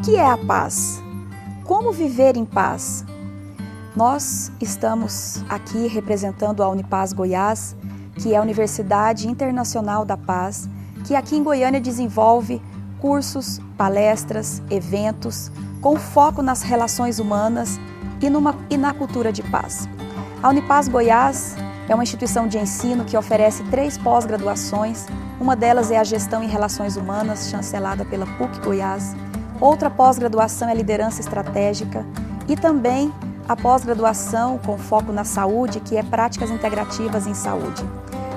que é a paz? Como viver em paz? Nós estamos aqui representando a Unipaz Goiás, que é a Universidade Internacional da Paz, que aqui em Goiânia desenvolve cursos, palestras, eventos, com foco nas relações humanas e na cultura de paz. A Unipaz Goiás é uma instituição de ensino que oferece 3 pós-graduações. Uma delas é a Gestão em Relações Humanas, chancelada pela PUC Goiás. Outra pós-graduação é Liderança Estratégica e também a pós-graduação com foco na saúde, que é Práticas Integrativas em Saúde.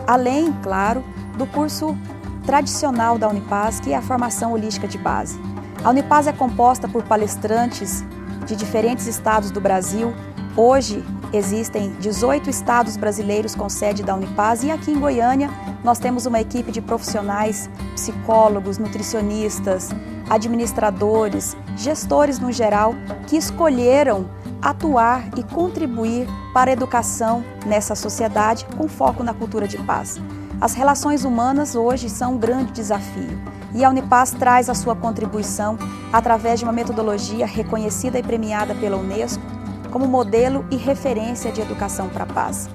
Além, claro, do curso tradicional da Unipaz, que é a Formação Holística de Base. A Unipaz é composta por palestrantes de diferentes estados do Brasil. Hoje existem 18 estados brasileiros com sede da Unipaz e aqui em Goiânia nós temos uma equipe de profissionais, psicólogos, nutricionistas, administradores, gestores no geral, que escolheram atuar e contribuir para a educação nessa sociedade com foco na cultura de paz. As relações humanas hoje são um grande desafio e a Unipaz traz a sua contribuição através de uma metodologia reconhecida e premiada pela Unesco como modelo e referência de educação para a paz.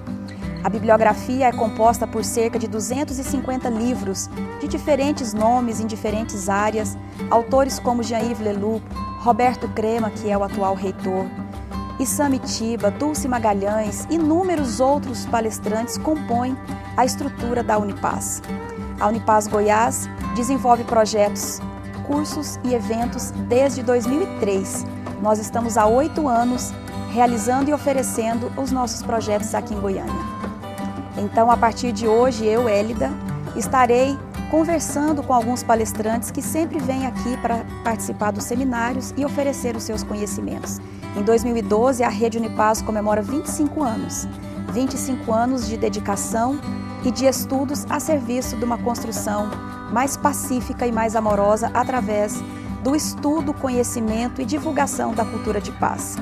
A bibliografia é composta por cerca de 250 livros de diferentes nomes em diferentes áreas, autores como Jean-Yves Leloup, Roberto Crema, que é o atual reitor, Issam Itiba, Dulce Magalhães e inúmeros outros palestrantes compõem a estrutura da Unipaz. A Unipaz Goiás desenvolve projetos, cursos e eventos desde 2003. Nós estamos há 8 anos realizando e oferecendo os nossos projetos aqui em Goiânia. Então, a partir de hoje, eu, Hélida, estarei conversando com alguns palestrantes que sempre vêm aqui para participar dos seminários e oferecer os seus conhecimentos. Em 2012, a Rede Unipaz comemora 25 anos. 25 anos de dedicação e de estudos a serviço de uma construção mais pacífica e mais amorosa através do estudo, conhecimento e divulgação da cultura de paz.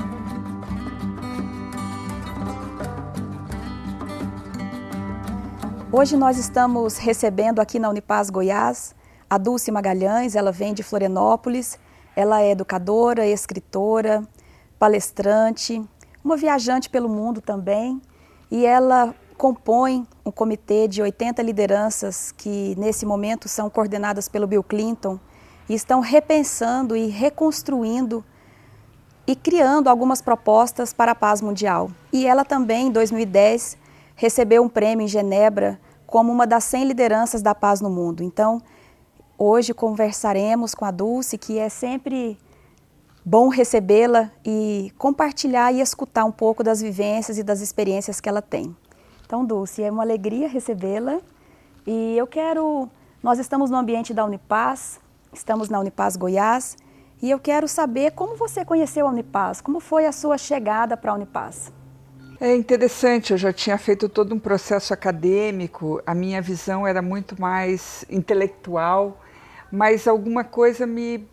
Hoje nós estamos recebendo aqui na Unipaz Goiás a Dulce Magalhães. Ela vem de Florianópolis, ela é educadora, escritora, palestrante, uma viajante pelo mundo também, e ela compõe um comitê de 80 lideranças que nesse momento são coordenadas pelo Bill Clinton e estão repensando e reconstruindo e criando algumas propostas para a paz mundial. E ela também, em 2010, recebeu um prêmio em Genebra como uma das 100 lideranças da paz no mundo. Então, hoje conversaremos com a Dulce, que é sempre bom recebê-la e compartilhar e escutar um pouco das vivências e das experiências que ela tem. Então, Dulce, é uma alegria recebê-la e nós estamos no ambiente da Unipaz, estamos na Unipaz Goiás e eu quero saber como você conheceu a Unipaz, como foi a sua chegada para a Unipaz? É interessante, eu já tinha feito todo um processo acadêmico, a minha visão era muito mais intelectual, mas alguma coisa me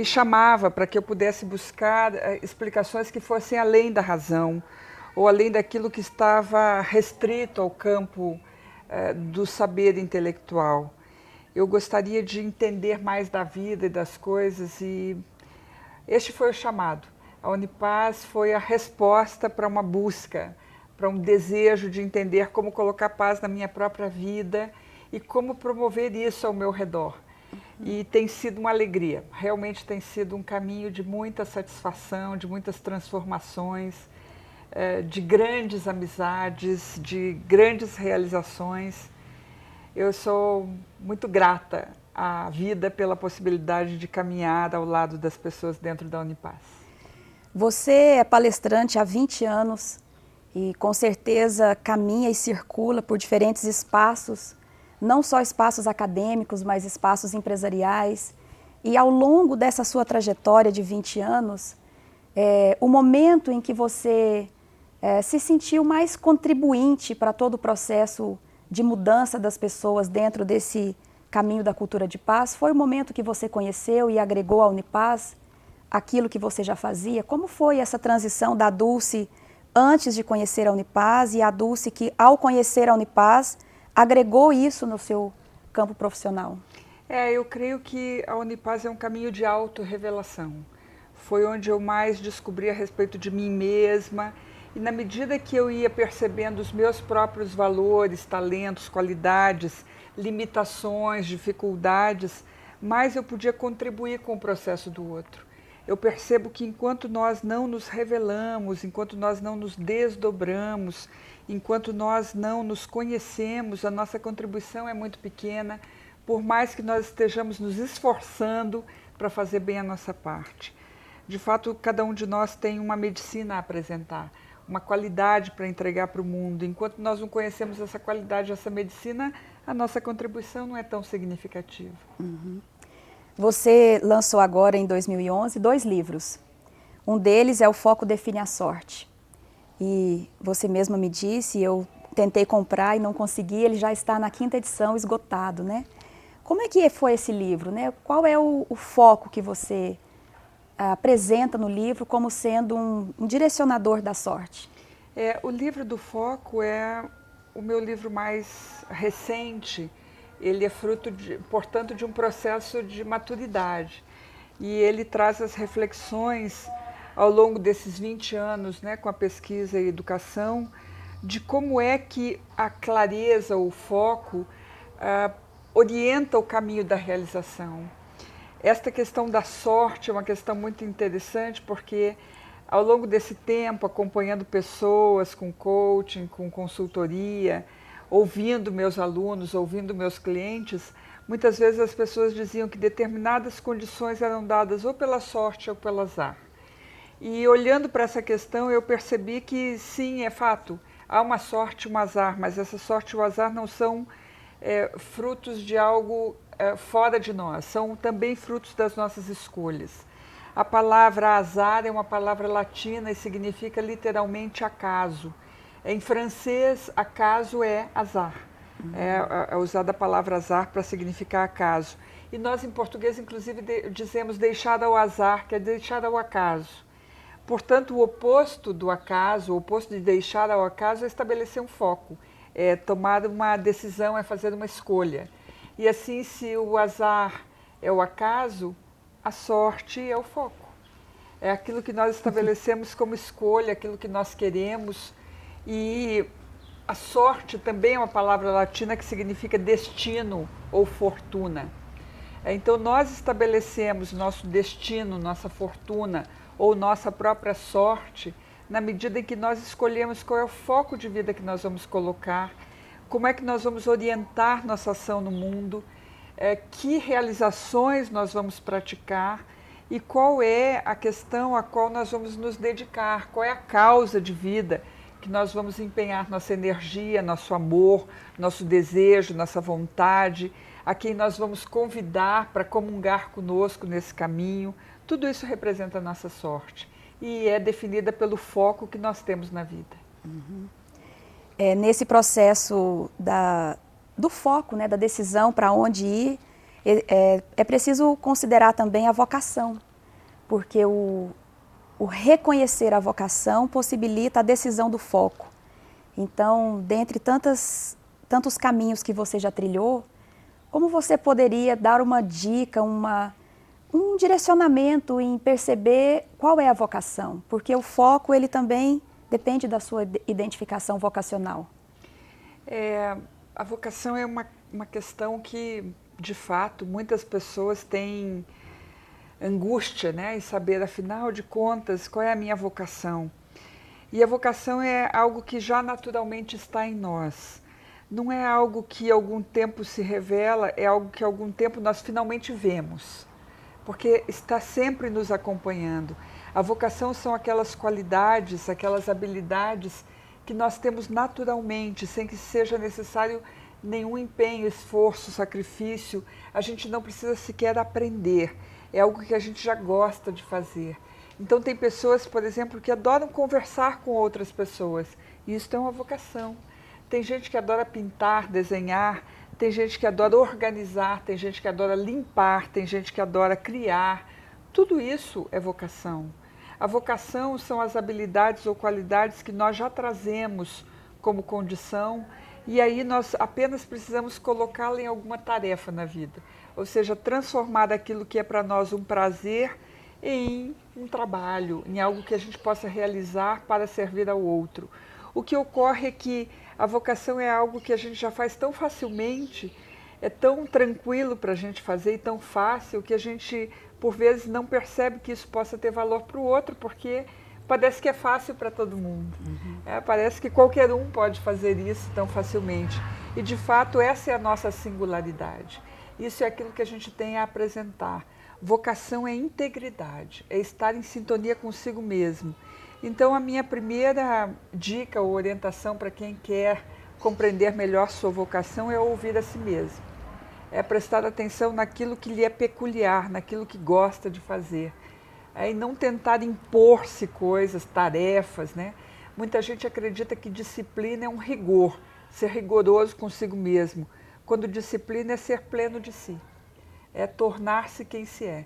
chamava para que eu pudesse buscar explicações que fossem além da razão, ou além daquilo que estava restrito ao campo do saber intelectual. Eu gostaria de entender mais da vida e das coisas e este foi o chamado. A Unipaz foi a resposta para uma busca, para um desejo de entender como colocar paz na minha própria vida e como promover isso ao meu redor. E tem sido uma alegria, realmente tem sido um caminho de muita satisfação, de muitas transformações, de grandes amizades, de grandes realizações. Eu sou muito grata à vida pela possibilidade de caminhar ao lado das pessoas dentro da Unipaz. Você é palestrante há 20 anos e com certeza caminha e circula por diferentes espaços, não só espaços acadêmicos, mas espaços empresariais. E ao longo dessa sua trajetória de 20 anos, o momento em que você se sentiu mais contribuinte para todo o processo de mudança das pessoas dentro desse caminho da cultura de paz, foi o momento que você conheceu e agregou à Unipaz aquilo que você já fazia? Como foi essa transição da Dulce antes de conhecer a Unipaz e a Dulce que, ao conhecer a Unipaz, agregou isso no seu campo profissional? Eu creio que a Unipaz é um caminho de autorrevelação. foi onde eu mais descobri a respeito de mim mesma. E na medida que eu ia percebendo os meus próprios valores, talentos, qualidades, limitações, dificuldades, mais eu podia contribuir com o processo do outro. Eu percebo que enquanto nós não nos revelamos, enquanto nós não nos desdobramos, enquanto nós não nos conhecemos, a nossa contribuição é muito pequena, por mais que nós estejamos nos esforçando para fazer bem a nossa parte. De fato, cada um de nós tem uma medicina a apresentar, uma qualidade para entregar para o mundo. Enquanto nós não conhecemos essa qualidade, essa medicina, a nossa contribuição não é tão significativa. Uhum. Você lançou agora, em 2011, 2 livros. Um deles é O Foco Define a Sorte. E você mesma me disse, eu tentei comprar e não consegui, ele já está na 5ª edição, esgotado, né? Como é que foi esse livro, né? Qual é o foco que você apresenta no livro como sendo um direcionador da sorte? O livro do Foco é o meu livro mais recente. Ele é fruto, portanto, de um processo de maturidade. E ele traz as reflexões ao longo desses 20 anos, né, com a pesquisa e educação, de como é que a clareza, o foco, orienta o caminho da realização. Esta questão da sorte é uma questão muito interessante, porque ao longo desse tempo, acompanhando pessoas com coaching, com consultoria, ouvindo meus alunos, ouvindo meus clientes, muitas vezes as pessoas diziam que determinadas condições eram dadas ou pela sorte ou pelo azar. E olhando para essa questão, eu percebi que sim, é fato, há uma sorte e um azar, mas essa sorte e o azar não são frutos de algo fora de nós, são também frutos das nossas escolhas. A palavra azar é uma palavra latina e significa literalmente acaso. Em francês, acaso é azar. É usada a palavra azar para significar acaso. E nós, em português, inclusive, dizemos deixar ao azar, que é deixar ao acaso. Portanto, o oposto do acaso, o oposto de deixar ao acaso é estabelecer um foco, é tomar uma decisão, é fazer uma escolha. E assim, se o azar é o acaso, a sorte é o foco. É aquilo que nós estabelecemos como escolha, aquilo que nós queremos. E a sorte também é uma palavra latina que significa destino ou fortuna. Então nós estabelecemos nosso destino, nossa fortuna ou nossa própria sorte na medida em que nós escolhemos qual é o foco de vida que nós vamos colocar, como é que nós vamos orientar nossa ação no mundo, que realizações nós vamos praticar e qual é a questão a qual nós vamos nos dedicar, qual é a causa de vida que nós vamos empenhar nossa energia, nosso amor, nosso desejo, nossa vontade, a quem nós vamos convidar para comungar conosco nesse caminho. Tudo isso representa a nossa sorte e é definida pelo foco que nós temos na vida. Uhum. Nesse processo do foco, né, da decisão para onde ir, é preciso considerar também a vocação, porque o reconhecer a vocação possibilita a decisão do foco. Então, dentre tantos caminhos que você já trilhou, como você poderia dar uma dica, um direcionamento em perceber qual é a vocação? Porque o foco, ele também depende da sua identificação vocacional. A vocação é uma questão que, de fato, muitas pessoas têm angústia, né, em saber, afinal de contas, qual é a minha vocação. E a vocação é algo que já naturalmente está em nós. Não é algo que algum tempo se revela, é algo que algum tempo nós finalmente vemos, porque está sempre nos acompanhando. A vocação são aquelas qualidades, aquelas habilidades que nós temos naturalmente, sem que seja necessário nenhum empenho, esforço, sacrifício. A gente não precisa sequer aprender. É algo que a gente já gosta de fazer. Então tem pessoas, por exemplo, que adoram conversar com outras pessoas. E isso é uma vocação. Tem gente que adora pintar, desenhar, tem gente que adora organizar, tem gente que adora limpar, tem gente que adora criar. Tudo isso é vocação. A vocação são as habilidades ou qualidades que nós já trazemos como condição e aí nós apenas precisamos colocá-la em alguma tarefa na vida. Ou seja, transformar aquilo que é para nós um prazer em um trabalho, em algo que a gente possa realizar para servir ao outro. O que ocorre é que a vocação é algo que a gente já faz tão facilmente, é tão tranquilo para a gente fazer e tão fácil que a gente, por vezes, não percebe que isso possa ter valor para o outro, porque parece que é fácil para todo mundo. Parece que qualquer um pode fazer isso tão facilmente. E, de fato, essa é a nossa singularidade. Isso é aquilo que a gente tem a apresentar. Vocação é integridade, é estar em sintonia consigo mesmo. Então, a minha primeira dica ou orientação para quem quer compreender melhor sua vocação é ouvir a si mesmo. É prestar atenção naquilo que lhe é peculiar, naquilo que gosta de fazer. E não tentar impor-se coisas, tarefas, né? Muita gente acredita que disciplina é um rigor, ser rigoroso consigo mesmo, quando disciplina é ser pleno de si, é tornar-se quem se é.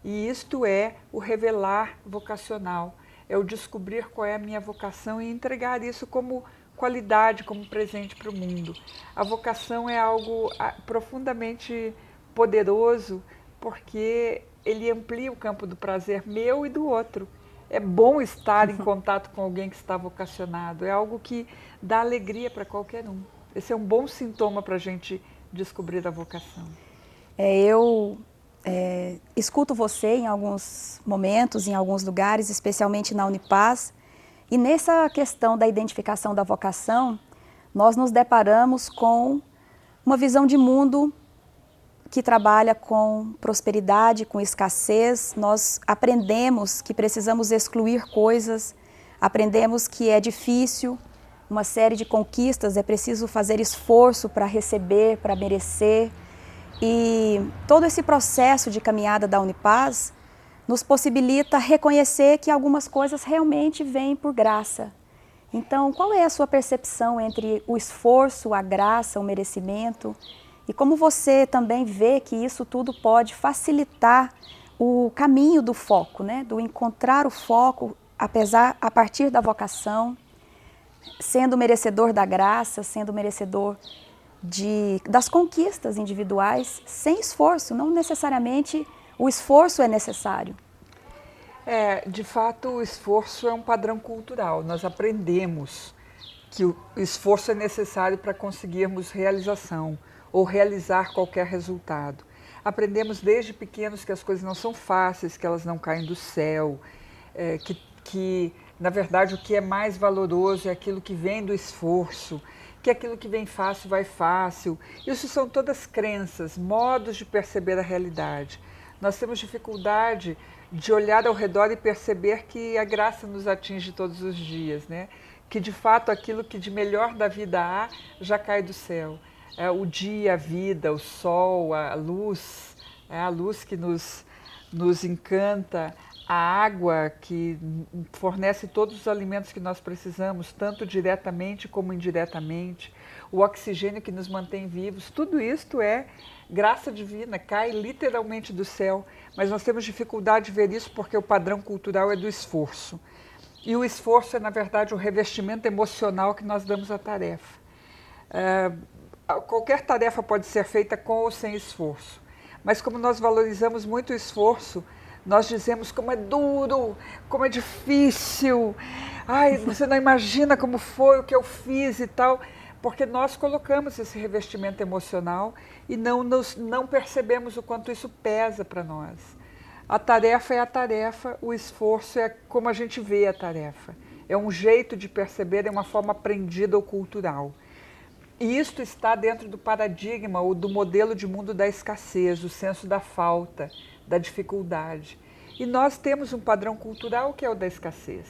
E isto é o revelar vocacional, é o descobrir qual é a minha vocação e entregar isso como qualidade, como presente para o mundo. A vocação é algo profundamente poderoso, porque ele amplia o campo do prazer meu e do outro. É bom estar em contato com alguém que está vocacionado, é algo que dá alegria para qualquer um. Esse é um bom sintoma para a gente descobrir a vocação. Eu escuto você em alguns momentos, em alguns lugares, especialmente na Unipaz, e nessa questão da identificação da vocação, nós nos deparamos com uma visão de mundo que trabalha com prosperidade, com escassez. Nós aprendemos que precisamos excluir coisas, aprendemos que é difícil, uma série de conquistas, é preciso fazer esforço para receber, para merecer. E todo esse processo de caminhada da Unipaz nos possibilita reconhecer que algumas coisas realmente vêm por graça. Então, qual é a sua percepção entre o esforço, a graça, o merecimento? E como você também vê que isso tudo pode facilitar o caminho do foco, né? Do encontrar o foco a partir da vocação, sendo merecedor da graça, sendo merecedor das conquistas individuais, sem esforço, não necessariamente o esforço é necessário. De fato, o esforço é um padrão cultural. Nós aprendemos que o esforço é necessário para conseguirmos realização ou realizar qualquer resultado. Aprendemos desde pequenos que as coisas não são fáceis, que elas não caem do céu, que na verdade o que é mais valoroso é aquilo que vem do esforço, que aquilo que vem fácil vai fácil. Isso são todas crenças, modos de perceber a realidade. Nós temos dificuldade de olhar ao redor e perceber que a graça nos atinge todos os dias, né? Que de fato aquilo que de melhor da vida há já cai do céu. O dia, a vida, o sol, a luz que nos encanta, a água que fornece todos os alimentos que nós precisamos, tanto diretamente como indiretamente, o oxigênio que nos mantém vivos, tudo isto é graça divina, cai literalmente do céu, mas nós temos dificuldade de ver isso porque o padrão cultural é do esforço. E o esforço é, na verdade, o revestimento emocional que nós damos à tarefa. Qualquer tarefa pode ser feita com ou sem esforço, mas como nós valorizamos muito o esforço, nós dizemos como é duro, como é difícil, ai, você não imagina como foi o que eu fiz e tal, porque nós colocamos esse revestimento emocional e não percebemos o quanto isso pesa para nós. A tarefa é a tarefa, o esforço é como a gente vê a tarefa. É um jeito de perceber, é uma forma aprendida ou cultural. E isto está dentro do paradigma ou do modelo de mundo da escassez, o senso da falta, da dificuldade. E nós temos um padrão cultural que é o da escassez.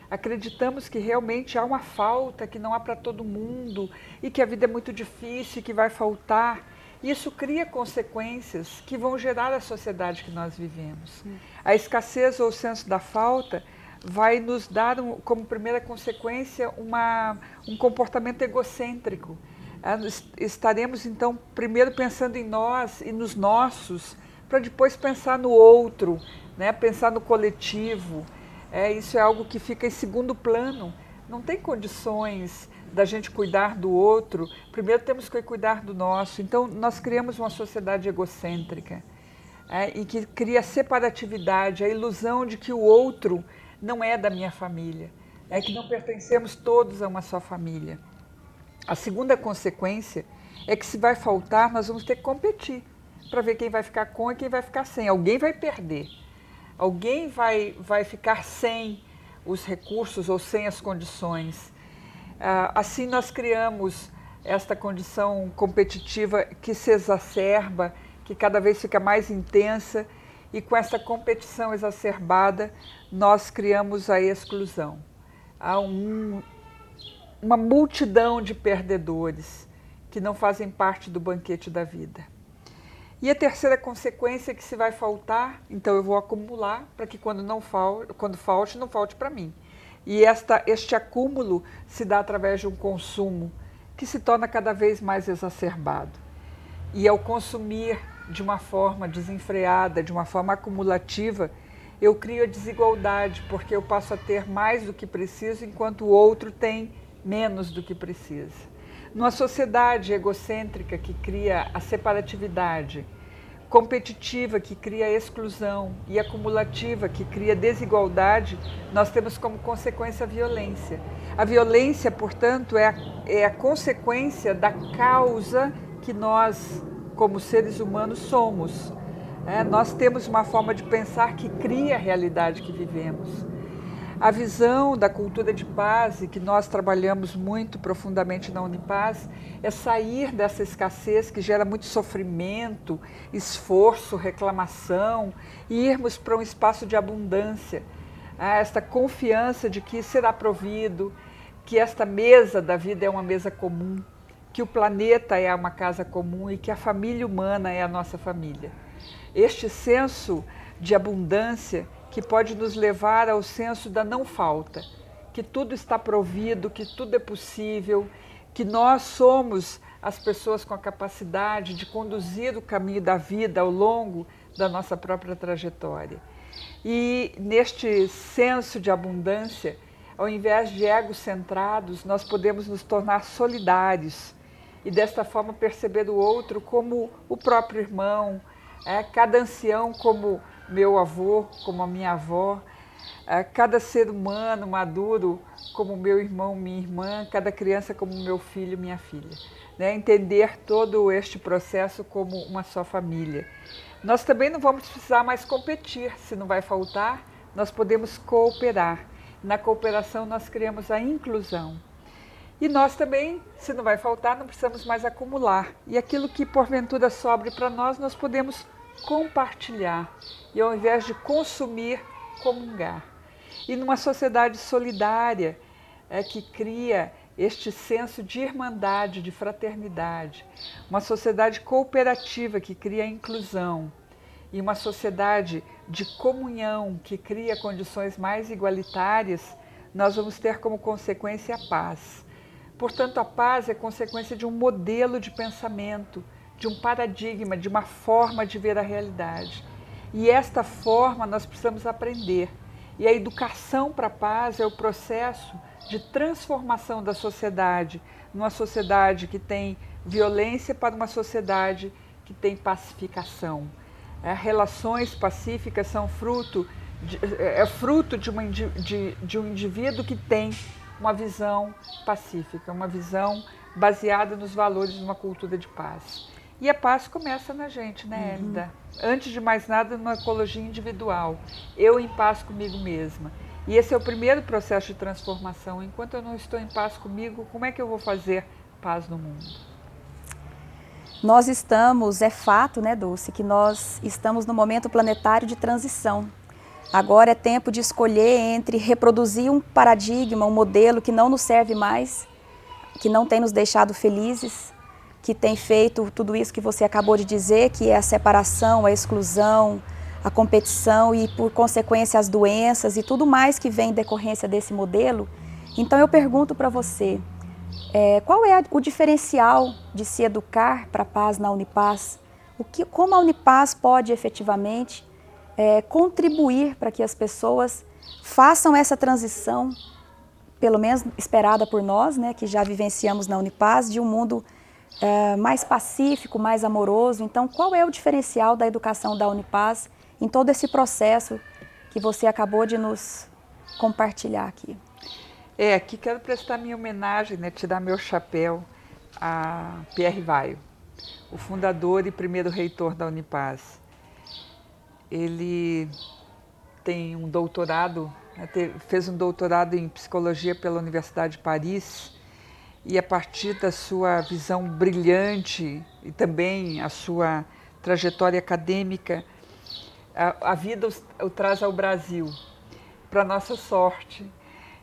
Acreditamos que realmente há uma falta, que não há para todo mundo e que a vida é muito difícil, que vai faltar. Isso cria consequências que vão gerar a sociedade que nós vivemos. A escassez ou o senso da falta vai nos dar como primeira consequência um comportamento egocêntrico. Estaremos então primeiro pensando em nós e nos nossos, para depois pensar no outro, né? Pensar no coletivo. Isso é algo que fica em segundo plano. Não tem condições da gente cuidar do outro. Primeiro temos que cuidar do nosso. Então nós criamos uma sociedade egocêntrica. e que cria separatividade, a ilusão de que o outro não é da minha família, que não pertencemos todos a uma só família. A segunda consequência é que, se vai faltar, nós vamos ter que competir para ver quem vai ficar com e quem vai ficar sem. Alguém vai perder, alguém vai ficar sem os recursos ou sem as condições. Assim nós criamos esta condição competitiva que se exacerba, que cada vez fica mais intensa, e com essa competição exacerbada nós criamos a exclusão. Há uma multidão de perdedores que não fazem parte do banquete da vida. E a terceira consequência é que, se vai faltar, então eu vou acumular para que quando falte, não falte para mim. E este acúmulo se dá através de um consumo que se torna cada vez mais exacerbado. E ao consumir de uma forma desenfreada, de uma forma acumulativa, eu crio a desigualdade, porque eu passo a ter mais do que preciso, enquanto o outro tem menos do que precisa. Numa sociedade egocêntrica que cria a separatividade, competitiva que cria a exclusão e acumulativa que cria desigualdade, nós temos como consequência a violência. A violência, portanto, é a consequência da causa que nós, como seres humanos, somos. Nós temos uma forma de pensar que cria a realidade que vivemos. A visão da cultura de paz, e que nós trabalhamos muito profundamente na Unipaz, é sair dessa escassez que gera muito sofrimento, esforço, reclamação, e irmos para um espaço de abundância. Esta confiança de que será provido, que esta mesa da vida é uma mesa comum, que o planeta é uma casa comum e que a família humana é a nossa família. Este senso de abundância que pode nos levar ao senso da não falta, que tudo está provido, que tudo é possível, que nós somos as pessoas com a capacidade de conduzir o caminho da vida ao longo da nossa própria trajetória. E neste senso de abundância, ao invés de egocentrados, nós podemos nos tornar solidários e desta forma perceber o outro como o próprio irmão, cada ancião como meu avô, como a minha avó, cada ser humano maduro como meu irmão, minha irmã, cada criança como meu filho, minha filha. Entender todo este processo como uma só família. Nós também não vamos precisar mais competir, se não vai faltar, nós podemos cooperar. Na cooperação nós criamos a inclusão. E nós também, se não vai faltar, não precisamos mais acumular. E aquilo que porventura sobre para nós, nós podemos compartilhar. E ao invés de consumir, comungar. E numa sociedade solidária, que cria este senso de irmandade, de fraternidade. Uma sociedade cooperativa que cria a inclusão. E uma sociedade de comunhão que cria condições mais igualitárias, nós vamos ter como consequência a paz. Portanto, a paz é consequência de um modelo de pensamento, de um paradigma, de uma forma de ver a realidade. E esta forma nós precisamos aprender. E a educação para a paz é o processo de transformação da sociedade, numa sociedade que tem violência para uma sociedade que tem pacificação. Relações pacíficas são fruto de um indivíduo que tem uma visão pacífica, uma visão baseada nos valores de uma cultura de paz. E a paz começa na gente, né, Hélida? Antes de mais nada, numa ecologia individual. Eu em paz comigo mesma. E esse é o primeiro processo de transformação. Enquanto eu não estou em paz comigo, como é que eu vou fazer paz no mundo? Nós estamos, é fato, né, Dulce, que nós estamos no momento planetário de transição. Agora é tempo de escolher entre reproduzir um paradigma, um modelo que não nos serve mais, que não tem nos deixado felizes, que tem feito tudo isso que você acabou de dizer, que é a separação, a exclusão, a competição e, por consequência, as doenças e tudo mais que vem em decorrência desse modelo. Então eu pergunto para você, qual é o diferencial de se educar para a paz na Unipaz? Como a Unipaz pode efetivamente contribuir para que as pessoas façam essa transição, pelo menos esperada por nós, né, que já vivenciamos na Unipaz, de um mundo mais pacífico, mais amoroso. Então, qual é o diferencial da educação da Unipaz em todo esse processo que você acabou de nos compartilhar aqui? Aqui quero prestar minha homenagem, né, tirar meu chapéu a Pierre Weil, o fundador e primeiro reitor da Unipaz. Ele tem um doutorado, fez um doutorado em psicologia pela Universidade de Paris, e a partir da sua visão brilhante e também a sua trajetória acadêmica, a vida o traz ao Brasil. Para nossa sorte,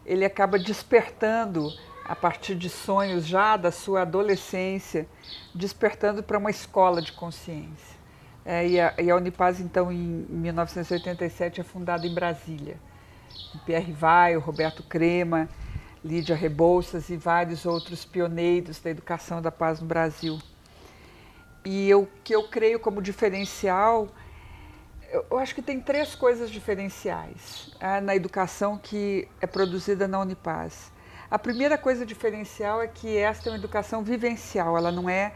ele acaba despertando, a partir de sonhos já da sua adolescência, despertando para uma escola de consciência. E a Unipaz, então, em 1987, é fundada em Brasília. Pierre Weil, Roberto Crema, Lídia Rebouças e vários outros pioneiros da educação da paz no Brasil. E o que eu creio como diferencial, eu acho que tem 3 coisas diferenciais na educação que é produzida na Unipaz. A primeira coisa diferencial é que esta é uma educação vivencial, ela não é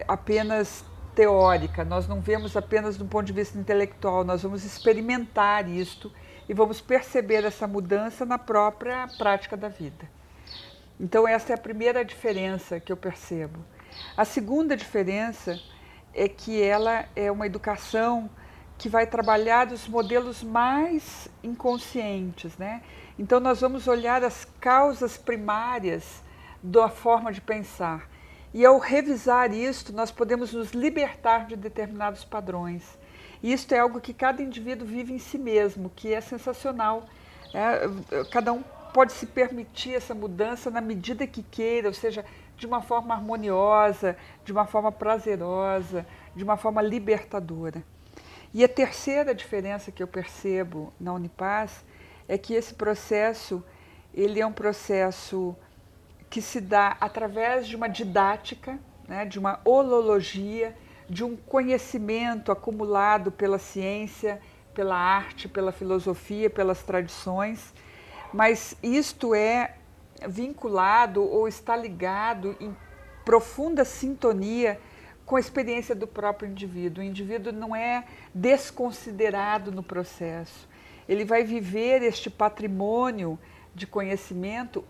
apenas teórica, nós não vemos apenas do ponto de vista intelectual, nós vamos experimentar isto e vamos perceber essa mudança na própria prática da vida. Então essa é a primeira diferença que eu percebo. A segunda diferença é que ela é uma educação que vai trabalhar os modelos mais inconscientes, né? Então nós vamos olhar as causas primárias da forma de pensar. E ao revisar isto, nós podemos nos libertar de determinados padrões. E isto é algo que cada indivíduo vive em si mesmo, que é sensacional. Cada um pode se permitir essa mudança na medida que queira, ou seja, de uma forma harmoniosa, de uma forma prazerosa, de uma forma libertadora. E a terceira diferença que eu percebo na Unipaz é que esse processo, ele é um processo que se dá através de uma didática, né, de uma holologia, de um conhecimento acumulado pela ciência, pela arte, pela filosofia, pelas tradições, mas isto é vinculado ou está ligado em profunda sintonia com a experiência do próprio indivíduo. O indivíduo não é desconsiderado no processo. Ele vai viver este patrimônio de conhecimento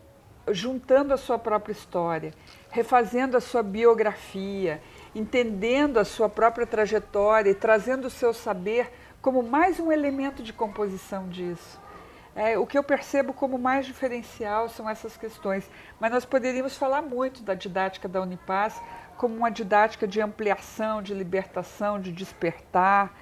juntando a sua própria história, refazendo a sua biografia, entendendo a sua própria trajetória e trazendo o seu saber como mais um elemento de composição disso. O que eu percebo como mais diferencial são essas questões, mas nós poderíamos falar muito da didática da Unipaz como uma didática de ampliação, de libertação, de despertar,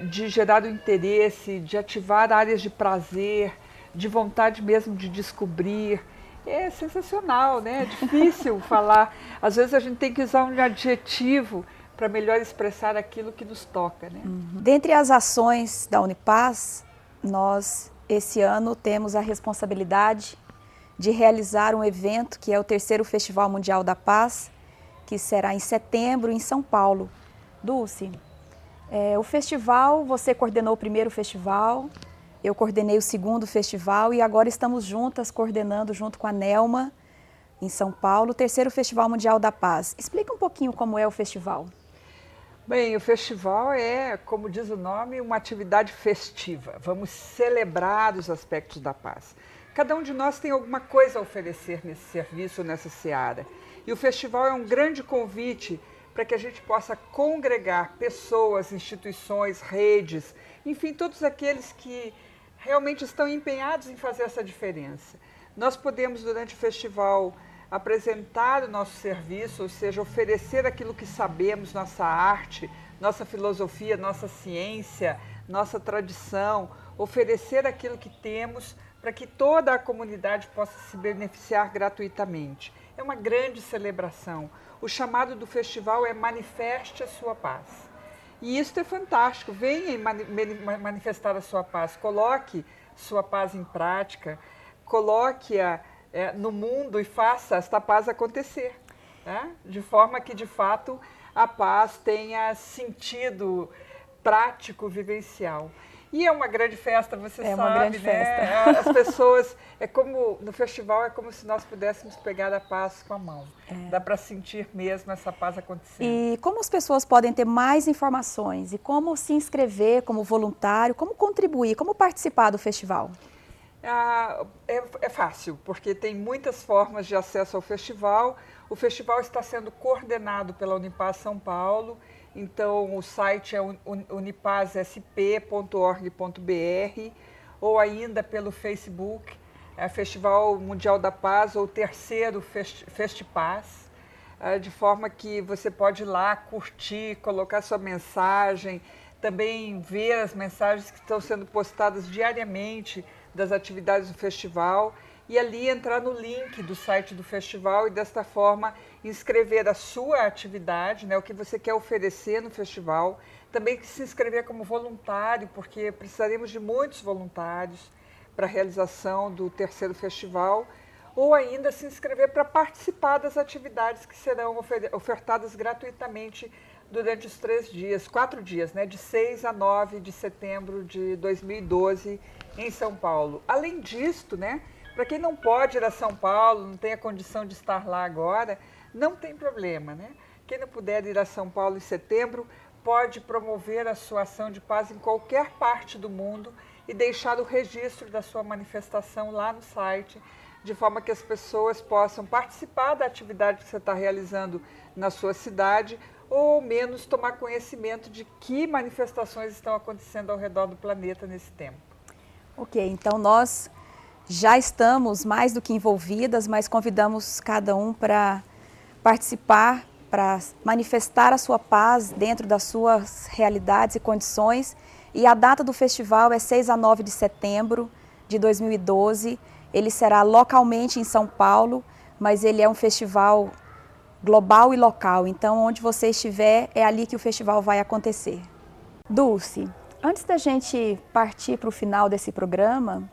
de gerar o interesse, de ativar áreas de prazer, de vontade mesmo de descobrir. É sensacional, né? É difícil falar. Às vezes a gente tem que usar um adjetivo para melhor expressar aquilo que nos toca, né? Dentre as ações da Unipaz, nós, esse ano, temos a responsabilidade de realizar um evento que é o 3º Festival Mundial da Paz, que será em setembro em São Paulo. Dulce, o festival, você coordenou o primeiro festival, eu coordenei o 2º festival e agora estamos juntas coordenando junto com a Nelma, em São Paulo, o 3º Festival Mundial da Paz. Explica um pouquinho como é o festival. Bem, o festival é, como diz o nome, uma atividade festiva. Vamos celebrar os aspectos da paz. Cada um de nós tem alguma coisa a oferecer nesse serviço, nessa seara. E o festival é um grande convite para que a gente possa congregar pessoas, instituições, redes, enfim, todos aqueles que realmente estão empenhados em fazer essa diferença. Nós podemos, durante o festival, apresentar o nosso serviço, ou seja, oferecer aquilo que sabemos, nossa arte, nossa filosofia, nossa ciência, nossa tradição, oferecer aquilo que temos para que toda a comunidade possa se beneficiar gratuitamente. É uma grande celebração. O chamado do festival é Manifeste a Sua Paz. E isso é fantástico. Venha manifestar a sua paz. Coloque sua paz em prática. Coloque-a no mundo e faça esta paz acontecer. Né? De forma que, de fato, a paz tenha sentido prático, vivencial. E é uma grande festa, você sabe, uma grande né? festa. As pessoas, no festival é como se nós pudéssemos pegar a paz com a mão. Dá para sentir mesmo essa paz acontecendo. E como as pessoas podem ter mais informações? E como se inscrever como voluntário? Como contribuir? Como participar do festival? É fácil, porque tem muitas formas de acesso ao festival. O festival está sendo coordenado pela Unipaz São Paulo, então o site é unipassp.org.br ou ainda pelo Facebook, Festival Mundial da Paz ou terceiro Festipaz, de forma que você pode ir lá curtir, colocar sua mensagem, também ver as mensagens que estão sendo postadas diariamente das atividades do festival e ali entrar no link do site do festival e desta forma inscrever a sua atividade, né, o que você quer oferecer no festival, também se inscrever como voluntário, porque precisaremos de muitos voluntários para a realização do terceiro festival, ou ainda se inscrever para participar das atividades que serão ofertadas gratuitamente durante os 4 dias, né, de 6 a 9 de setembro de 2012, em São Paulo. Além disto, né, para quem não pode ir a São Paulo, não tem a condição de estar lá agora, não tem problema, né? Quem não puder ir a São Paulo em setembro, pode promover a sua ação de paz em qualquer parte do mundo e deixar o registro da sua manifestação lá no site, de forma que as pessoas possam participar da atividade que você está realizando na sua cidade, ou ao menos tomar conhecimento de que manifestações estão acontecendo ao redor do planeta nesse tempo. Ok, então nós já estamos mais do que envolvidas, mas convidamos cada um para participar, para manifestar a sua paz dentro das suas realidades e condições. E a data do festival é 6 a 9 de setembro de 2012. Ele será localmente em São Paulo, mas ele é um festival global e local. Então, onde você estiver, é ali que o festival vai acontecer. Dulce, antes da gente partir para o final desse programa,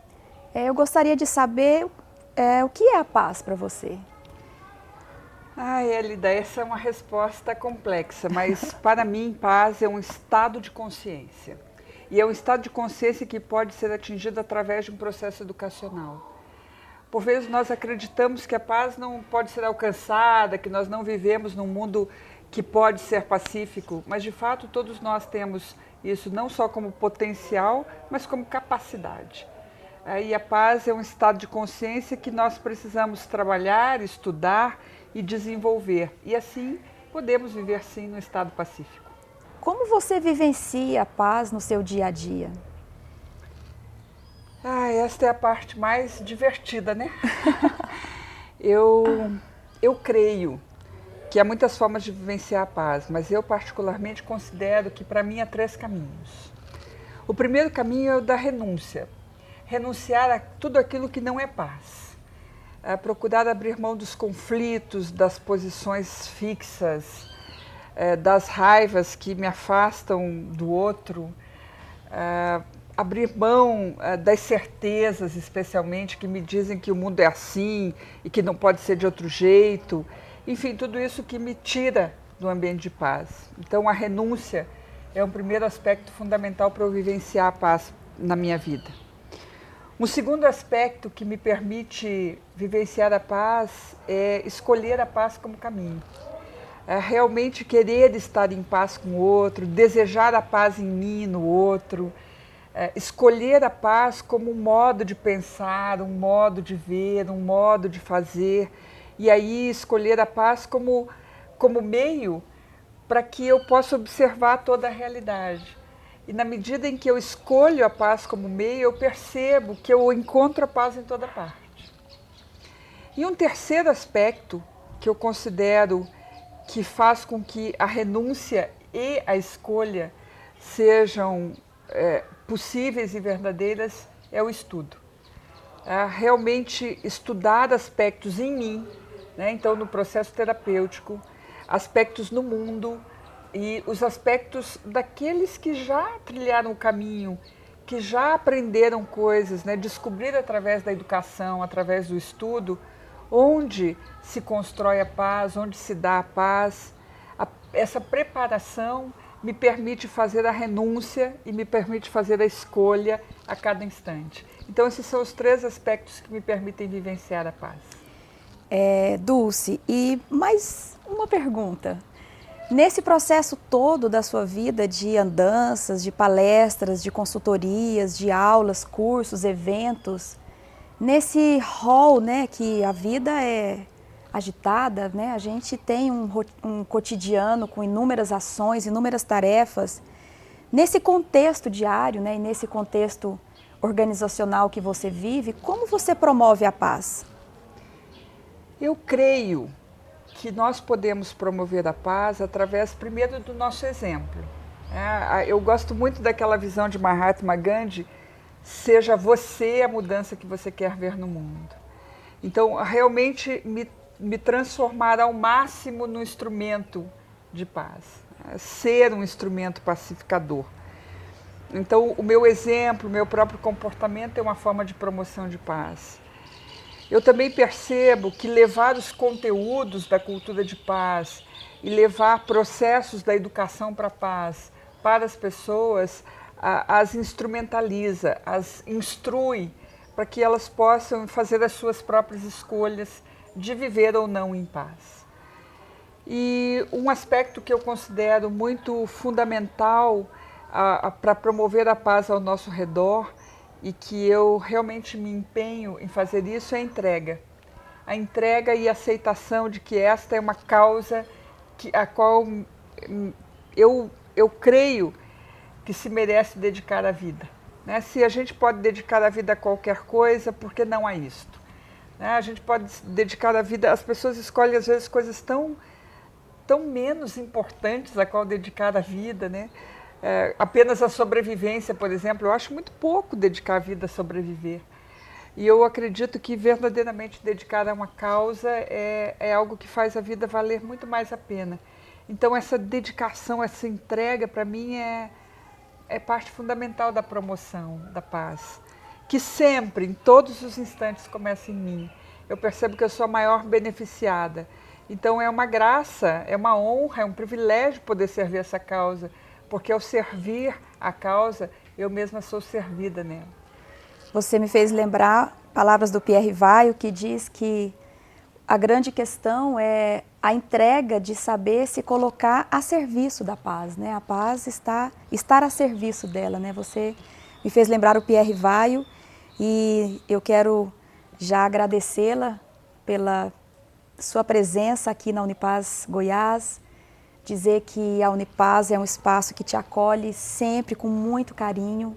eu gostaria de saber o que é a paz para você. Elida, essa é uma resposta complexa, mas para mim paz é um estado de consciência. E é um estado de consciência que pode ser atingido através de um processo educacional. Por vezes nós acreditamos que a paz não pode ser alcançada, que nós não vivemos num mundo que pode ser pacífico, mas de fato todos nós temos isso não só como potencial, mas como capacidade. E a paz é um estado de consciência que nós precisamos trabalhar, estudar e desenvolver. E assim podemos viver sim no estado pacífico. Como você vivencia a paz no seu dia a dia? Esta é a parte mais divertida, né? Eu creio que há muitas formas de vivenciar a paz, mas eu particularmente considero que para mim há 3 caminhos. O primeiro caminho é o da renúncia. Renunciar a tudo aquilo que não é paz. Procurar abrir mão dos conflitos, das posições fixas, das raivas que me afastam do outro, abrir mão das certezas, especialmente, que me dizem que o mundo é assim e que não pode ser de outro jeito. Enfim, tudo isso que me tira do ambiente de paz. Então, a renúncia é um primeiro aspecto fundamental para eu vivenciar a paz na minha vida. Um segundo aspecto que me permite vivenciar a paz é escolher a paz como caminho. Realmente querer estar em paz com o outro, desejar a paz em mim, no outro, escolher a paz como um modo de pensar, um modo de ver, um modo de fazer, e aí escolher a paz como meio para que eu possa observar toda a realidade. E na medida em que eu escolho a paz como meio, eu percebo que eu encontro a paz em toda parte. E um terceiro aspecto que eu considero que faz com que a renúncia e a escolha sejam possíveis e verdadeiras é o estudo. Realmente estudar aspectos em mim, né? Então no processo terapêutico, aspectos no mundo, e os aspectos daqueles que já trilharam o caminho, que já aprenderam coisas, né? Descobrir através da educação, através do estudo, onde se constrói a paz, onde se dá a paz. Essa preparação me permite fazer a renúncia e me permite fazer a escolha a cada instante. Então, esses são os 3 aspectos que me permitem vivenciar a paz. Dulce, e mais uma pergunta. Nesse processo todo da sua vida de andanças, de palestras, de consultorias, de aulas, cursos, eventos, nesse rol, né, que a vida é agitada, né, a gente tem um cotidiano com inúmeras ações, inúmeras tarefas. Nesse contexto diário, né, e nesse contexto organizacional que você vive, como você promove a paz? Eu creio que nós podemos promover a paz através, primeiro, do nosso exemplo. Eu gosto muito daquela visão de Mahatma Gandhi, seja você a mudança que você quer ver no mundo. Então, realmente me transformar ao máximo no instrumento de paz, ser um instrumento pacificador. Então, o meu exemplo, o meu próprio comportamento é uma forma de promoção de paz. Eu também percebo que levar os conteúdos da cultura de paz e levar processos da educação para a paz para as pessoas, as instrumentaliza, as instrui para que elas possam fazer as suas próprias escolhas de viver ou não em paz. E um aspecto que eu considero muito fundamental para promover a paz ao nosso redor e que eu realmente me empenho em fazer isso é a entrega. A entrega e a aceitação de que esta é uma causa a qual eu creio que se merece dedicar a vida. Né? Se a gente pode dedicar a vida a qualquer coisa, por que não a isto? Né? A gente pode dedicar a vida... As pessoas escolhem, às vezes, coisas tão menos importantes a qual dedicar a vida, né? Apenas a sobrevivência, por exemplo. Eu acho muito pouco dedicar a vida a sobreviver. E eu acredito que verdadeiramente dedicar a uma causa é algo que faz a vida valer muito mais a pena. Então, essa dedicação, essa entrega, para mim, é parte fundamental da promoção da paz, que sempre, em todos os instantes, começa em mim. Eu percebo que eu sou a maior beneficiada. Então, é uma graça, é uma honra, é um privilégio poder servir essa causa, porque ao servir a causa, eu mesma sou servida nela. Você me fez lembrar palavras do Pierre Vaillant, que diz que a grande questão é a entrega de saber se colocar a serviço da paz, né? A paz estar a serviço dela, né? Você me fez lembrar o Pierre Vaillant e eu quero já agradecê-la pela sua presença aqui na Unipaz Goiás, dizer que a Unipaz é um espaço que te acolhe sempre com muito carinho.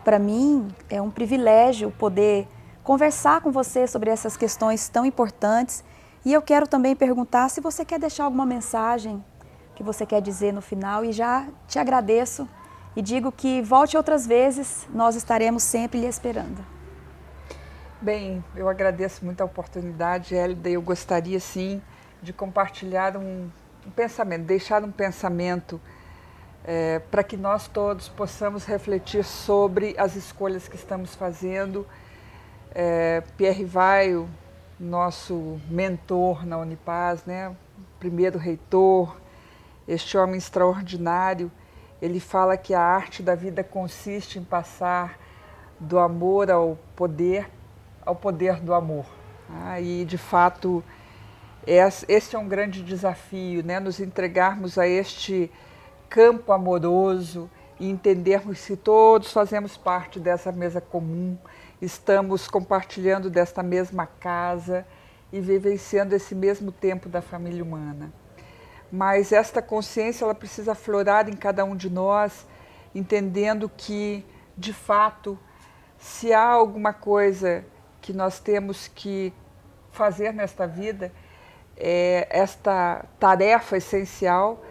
Para mim é um privilégio poder conversar com você sobre essas questões tão importantes. E eu quero também perguntar se você quer deixar alguma mensagem que você quer dizer no final, e já te agradeço e digo que volte outras vezes, nós estaremos sempre lhe esperando. Bem, eu agradeço muito a oportunidade, Hélida, e eu gostaria sim de compartilhar um pensamento, deixar um pensamento para que nós todos possamos refletir sobre as escolhas que estamos fazendo. Pierre Vaillant, nosso mentor na Unipaz, né? Primeiro reitor, este homem extraordinário, ele fala que a arte da vida consiste em passar do amor ao poder do amor. E, de fato, este é um grande desafio, né? Nos entregarmos a este campo amoroso e entendermos que todos fazemos parte dessa mesa comum, estamos compartilhando desta mesma casa e vivenciando esse mesmo tempo da família humana. Mas esta consciência ela precisa aflorar em cada um de nós, entendendo que, de fato, se há alguma coisa que nós temos que fazer nesta vida, esta tarefa essencial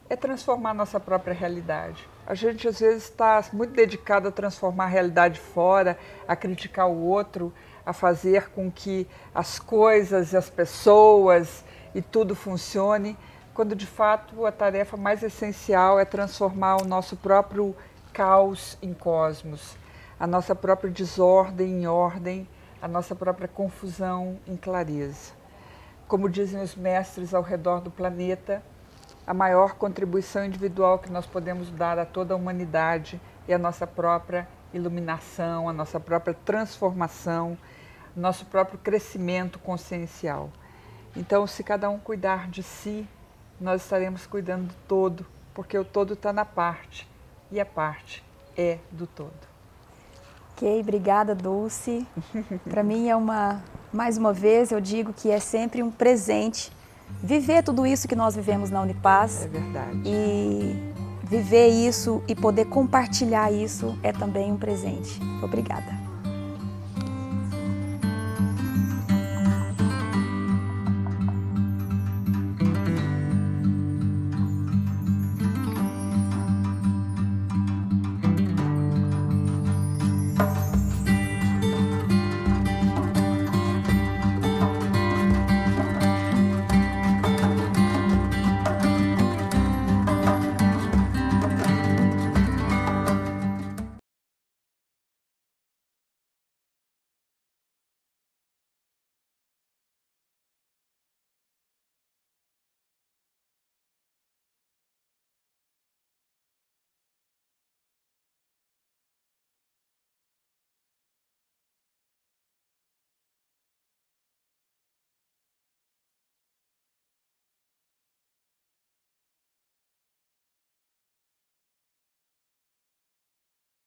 é transformar nossa própria realidade. A gente, às vezes, está muito dedicado a transformar a realidade fora, a criticar o outro, a fazer com que as coisas, as pessoas e tudo funcione, quando, de fato, a tarefa mais essencial é transformar o nosso próprio caos em cosmos, a nossa própria desordem em ordem, a nossa própria confusão em clareza. Como dizem os mestres ao redor do planeta, a maior contribuição individual que nós podemos dar a toda a humanidade é a nossa própria iluminação, a nossa própria transformação, nosso próprio crescimento consciencial. Então, se cada um cuidar de si, nós estaremos cuidando do todo, porque o todo está na parte e a parte é do todo. Ok, obrigada, Dulce. Para mim mais uma vez, eu digo que é sempre um presente viver tudo isso que nós vivemos na Unipaz. É verdade. E viver isso e poder compartilhar isso é também um presente. Obrigada.